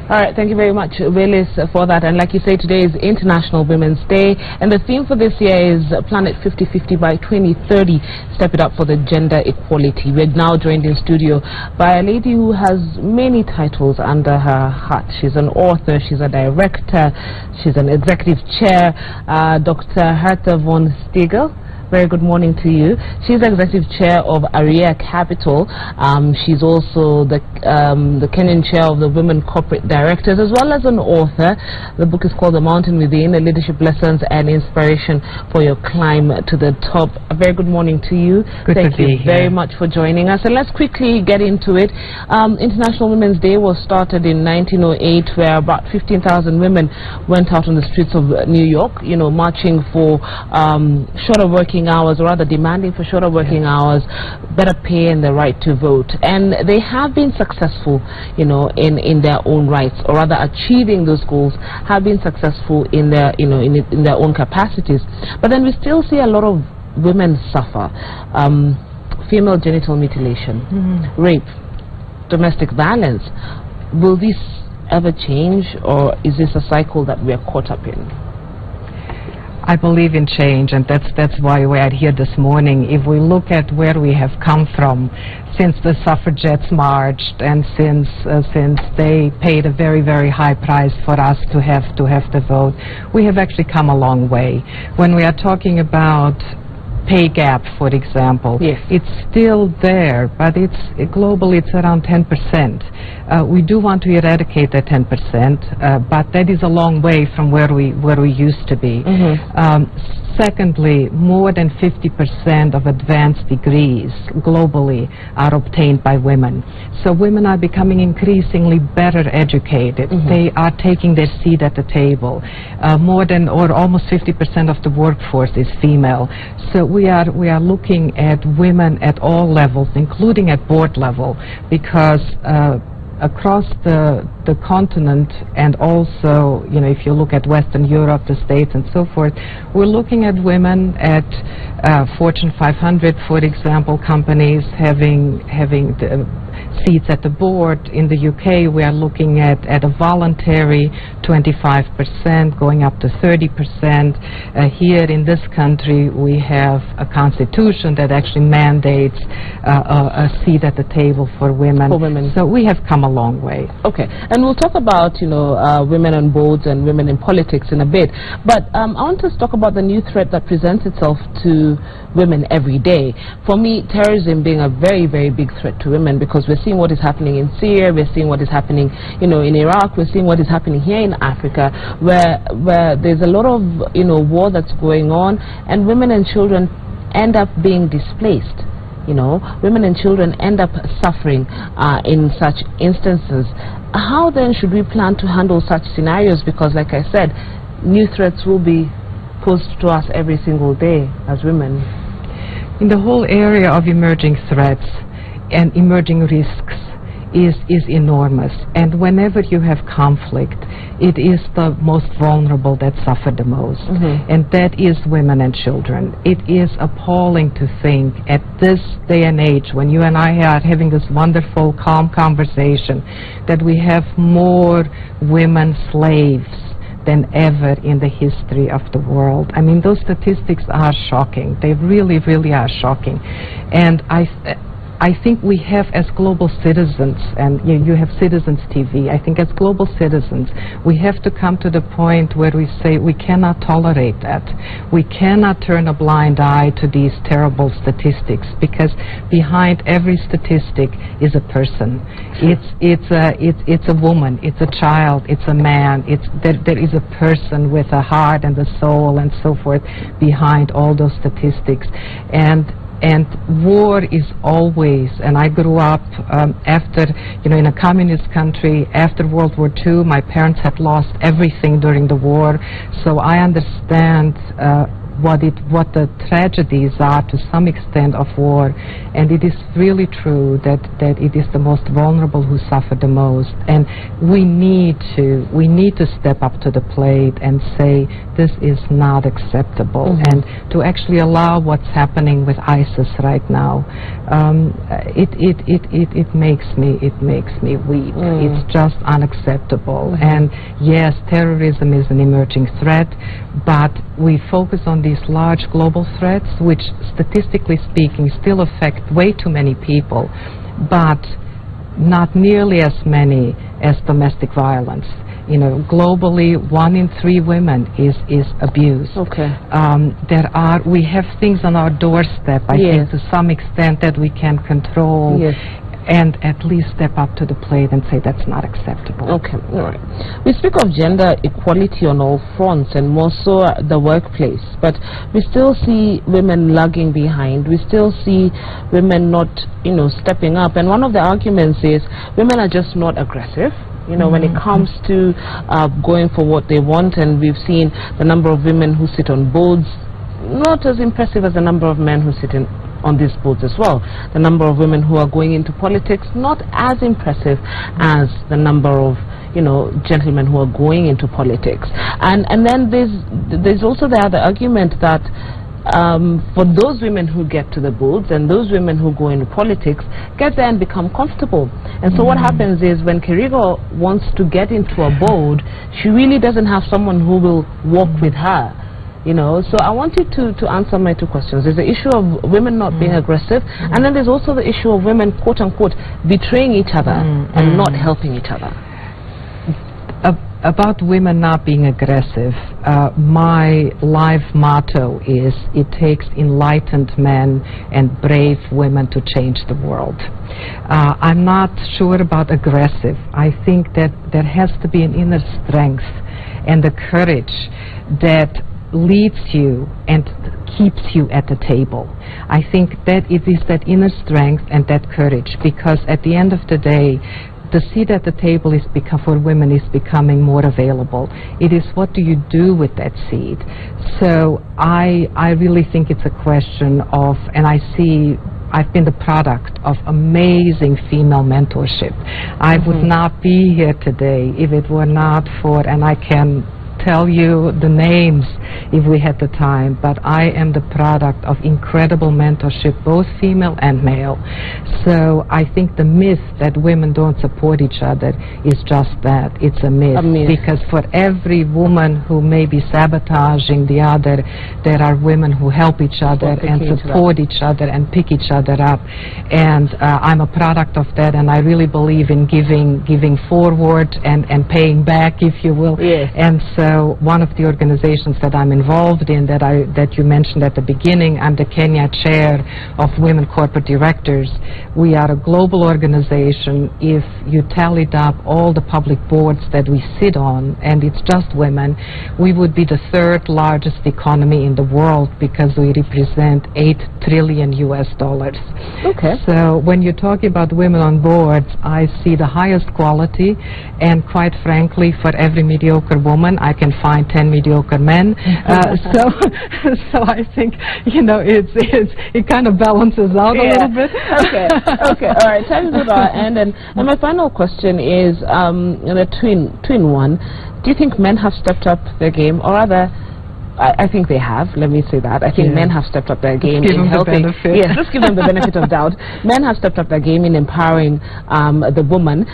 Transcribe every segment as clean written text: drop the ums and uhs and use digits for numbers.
All right, thank you very much, Willis, for that. And like you say, today is International Women's Day, and the theme for this year is Planet 50-50 by 2030. Step it up for the gender equality. We're now joined in studio by a lady who has many titles under her hat. She's an author, she's a director, she's an executive chair, Dr. Herta von Stiegal. Very good morning to you. She's executive chair of Ariya Capital. She's also the Kenyan chair of the Women Corporate Directors, as well as an author. The book is called The Mountain Within, Leadership Lessons and Inspiration for Your Climb to the Top. A very good morning to you. Thank you very much for joining us. And let's quickly get into it. International Women's Day was started in 1908, where about 15,000 women went out on the streets of New York, you know, marching for shorter working hours, or rather demanding for shorter working hours, better pay, and the right to vote. And they have been successful, you know, in their own rights, or rather achieving those goals, have been successful in their, you know, in their own capacities. But then we still see a lot of women suffer female genital mutilation, rape, domestic violence. Will this ever change, or is this a cycle that we are caught up in? I believe in change, and that's why we are here this morning. If we look at where we have come from since the suffragettes marched, and since they paid a very, very high price for us to have the vote, we have actually come a long way. When we are talking about pay gap, for example, yes, it's still there, but globally it's around 10%. We do want to eradicate that 10%, but that is a long way from where we used to be. Secondly, more than 50% of advanced degrees globally are obtained by women. So women are becoming increasingly better educated. They are taking their seat at the table. More than, or almost 50% of the workforce is female. So we are looking at women at all levels, including at board level, because across the continent, and also, you know, if you look at Western Europe, the States, and so forth, we're looking at women at Fortune 500, for example, companies having the seats at the board. In the UK, we are looking at a voluntary 25%, going up to 30%. Here in this country, we have a constitution that actually mandates a seat at the table for women. So we have come a long way. Okay, and we'll talk about, you know, women on boards and women in politics in a bit. But I want to talk about the new threat that presents itself to women every day. For me, terrorism being a very, very big threat to women, because we're seeing what is happening in Syria, we're seeing what is happening, you know, in Iraq, we're seeing what is happening here in Africa, where there's a lot of, you know, war that's going on, and women and children end up being displaced. You know, women and children end up suffering in such instances. How then should we plan to handle such scenarios? Because, like I said, new threats will be posed to us every single day as women. In the whole area of emerging threats and emerging risks is enormous, and whenever you have conflict, it is the most vulnerable that suffer the most, and that is women and children. It is appalling to think at this day and age, when you and I are having this wonderful, calm conversation, that we have more women slaves than ever in the history of the world. I mean, those statistics are shocking. They really, really are shocking. And I think we have, as global citizens, and you have Citizens TV, I think as global citizens, we have to come to the point where we say we cannot tolerate that. We cannot turn a blind eye to these terrible statistics, because behind every statistic is a person. It's a woman, it's a child, it's a man, there is a person with a heart and a soul and so forth behind all those statistics. And war is always, and I grew up after, you know, in a communist country. After World War II, my parents had lost everything during the war, so I understand what the tragedies are to some extent of war, and it is really true that it is the most vulnerable who suffer the most, and we need to step up to the plate and say this is not acceptable, and to actually allow what's happening with ISIS right now. It makes me weep. It's just unacceptable. And yes, terrorism is an emerging threat, but we focus on these large global threats, which statistically speaking still affect way too many people, but not nearly as many as domestic violence. You know, globally, 1 in 3 women is abused. Okay. We have things on our doorstep, I think, to some extent that we can control. And at least step up to the plate and say that's not acceptable. Okay, all right. We speak of gender equality on all fronts, and more so the workplace, but we still see women lagging behind. We still see women not, stepping up. And one of the arguments is women are just not aggressive. When it comes to going for what they want, and we've seen the number of women who sit on boards, not as impressive as the number of men who sit on these boards as well. The number of women who are going into politics, not as impressive as the number of gentlemen who are going into politics. And then there's also the other argument that for those women who get to the boards and those women who go into politics, get there and become comfortable. And so what happens is when Kerigo wants to get into a board, she really doesn't have someone who will walk with her. So I want you to answer my 2 questions. There's the issue of women not being aggressive, and then there's also the issue of women, quote unquote, betraying each other and not helping each other. About women not being aggressive, my life motto is it takes enlightened men and brave women to change the world. I'm not sure about aggressive. I think that there has to be an inner strength and the courage that leads you and keeps you at the table. I think that it is that inner strength and that courage, because at the end of the day, the seat at the table for women is becoming more available. It is what do you do with that seat? So I really think it's a question of, and I've been the product of amazing female mentorship. I would not be here today if it were not for, and I can tell you the names if we had the time, but I am the product of incredible mentorship, both female and male. So I think the myth that women don't support each other is just that. It's a myth. Because for every woman who may be sabotaging the other, there are women who help each other and support each other and pick each other up. And I'm a product of that, and I really believe in giving forward and paying back, if you will. And so one of the organizations that I'm involved in that you mentioned at the beginning, I'm the Kenya chair of Women Corporate Directors. We are a global organization. If you tallied up all the public boards that we sit on, and it's just women, we would be the 3rd largest economy in the world because we represent $8 trillion. Okay. So when you're talking about women on boards, I see the highest quality, and quite frankly, for every mediocre woman, I can find 10 mediocre men. So I think it kind of balances out a little bit. Okay. All right. Time to go to our end, and my final question is the twin one. Do you think men have stepped up their game, or rather? I think they have. Let me say that. I think men have stepped up their game in helping. Yes, let's give them the benefit of doubt. Men have stepped up their game in empowering the woman.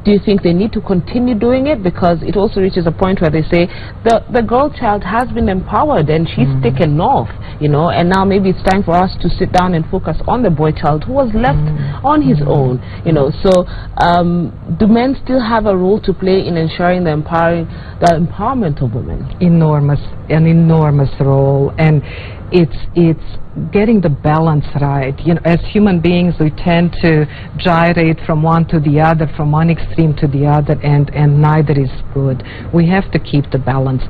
Do you think they need to continue doing it? Because it also reaches a point where they say the girl child has been empowered and she's taken off, and now maybe it's time for us to sit down and focus on the boy child who was left on his own, So do men still have a role to play in ensuring the empowerment of women? An enormous role, and it's getting the balance right. You know, as human beings, we tend to gyrate from one to the other, from one extreme to the other, and neither is good. We have to keep the balance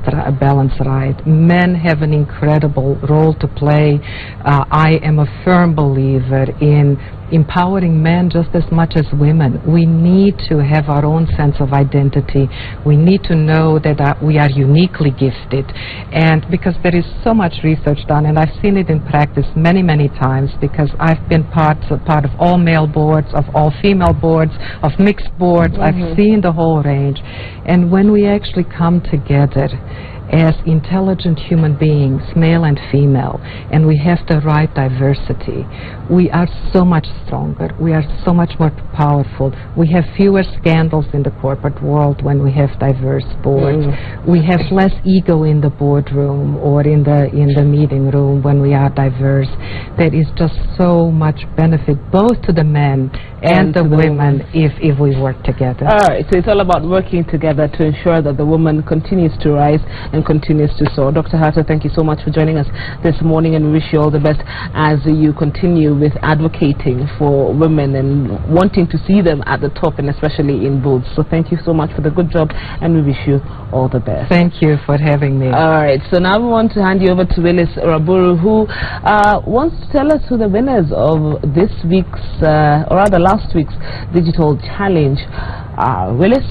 right. Men have an incredible role to play. I am a firm believer in empowering men just as much as women. We need to have our own sense of identity. We need to know that we are uniquely gifted. And because there is so much research done, and I've seen it in practice many, many times, because I've been part of all male boards, of all female boards, of mixed boards. I've seen the whole range. And when we actually come together as intelligent human beings, male and female, and we have the right diversity, we are so much stronger. We are so much more powerful. We have fewer scandals in the corporate world when we have diverse boards. We have less ego in the boardroom or in the meeting room when we are diverse. There is just so much benefit both to the men and the women if we work together. All right, so it's all about working together to ensure that the woman continues to rise and continues to soar. Dr. Herta, thank you so much for joining us this morning, and we wish you all the best as you continue with advocating for women and wanting to see them at the top, and especially in boards. So thank you so much for the good job, and we wish you all the best. Thank you for having me. All right, so now we want to hand you over to Willis Raburu, who wants to tell us who the winners of this week's, or rather last week's Digital Challenge are. Willis?